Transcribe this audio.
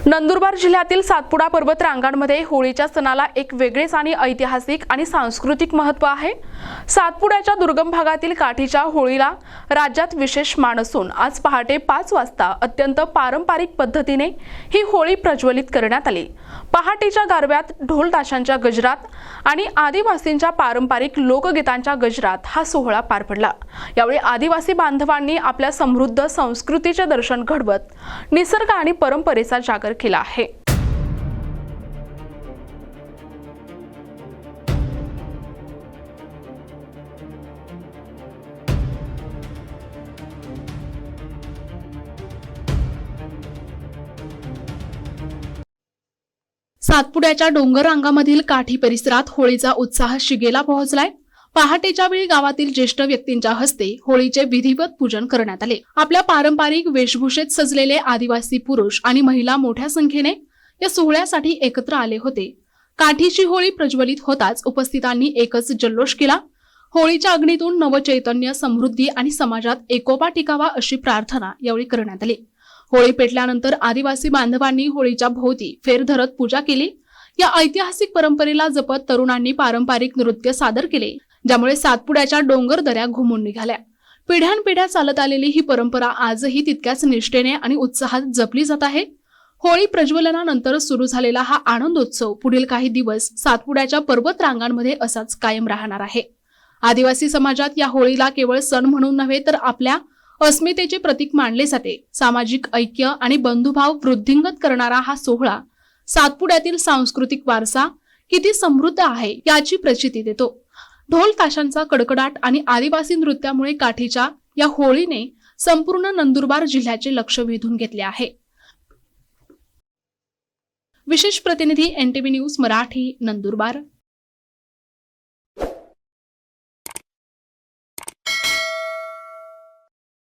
नंदुरबार जिल्ह्यातील सातपुडा पर्वत रांगांमध्ये होळीच्या सणाला एक वेगळेच आणि ऐतिहासिक आणि सांस्कृतिक महत्त्व आहे। सातपुड्याच्या दुर्गम भागातील काठीच्या होळीला राज्यात विशेष मान असून आज पहाटे 5 वाजता अत्यंत पारंपरिक पद्धतीने ही होळी प्रज्वलित करण्यात आली। पहाटेच्या गारव्यात ढोल ताशांच्या गजरात आणि आदिवासींच्या पारंपरिक लोकगीतांच्या गजरात हा सोहळा पार पडला। यावेळी आदिवासी बांधवांनी आपल्या समृद्ध संस्कृतीचे दर्शन घडवत निसर्ग आणि परंपरेचा जागर केला आहे। सातपुड्याच्या डोंगर रांगामधील काठी परिसरात होळीचा उत्साह शिगेला पोहोचलाय। पहाटेच्या वेळी गावातील ज्येष्ठ व्यक्तींच्या हस्ते होळीचे विधिवत पूजन करण्यात आले। आपल्या पारंपरिक वेशभूषेत सजलेले आदिवासी पुरुष आणि महिला मोठ्या संख्येने या सोहळ्यासाठी एकत्र आले होते। काठीची होळी प्रज्वलित होताच उपस्थितांनी एकच जल्लोष केला। होळीच्या अग्नीतून नवचैतन्य, समृद्धी आणि समाजात एकोपा टिकावा अशी प्रार्थना यावेळी करण्यात आली। होळी पेटल्यानंतर आदिवासी बांधवांनी होळीच्या भोवती फेर धरत पूजा केली। या ऐतिहासिक परंपरेला जपत तरुणांनी पारंपरिक नृत्य सादर केले, ज्यामुळे सातपुड्याच्या डोंगर दऱ्या घुमून निघाल्या। पिढ्यानपिढ्या चालत आलेली ही परंपरा आजही तितक्याच निष्ठेने आणि उत्साहात जपली जात आहे। होळी प्रज्वलनानंतर सुरू झालेला हा आनंदोत्सव पुढील काही दिवस सातपुड्याच्या पर्वत रांगांमध्ये असाच कायम राहणार आहे। आदिवासी समाजात या होळीला केवळ सण म्हणून नव्हे तर आपल्या अस्मितेचे प्रतीक मानले जाते। सामाजिक ऐक्य आणि बंधुभाव वृद्धिंगत करणारा हा सोहळा सातपुड्यातील सांस्कृतिक वारसा किती समृद्ध आहे याची प्रचिती देतो। ढोल ताशांचा कडकडाट आणि आदिवासी नृत्यामुळे काठीच्या या होळीने संपूर्ण नंदुरबार जिल्ह्याचे लक्ष वेधून घेतले आहे। विशेष प्रतिनिधी NTV न्यूज मराठी, नंदुरबार।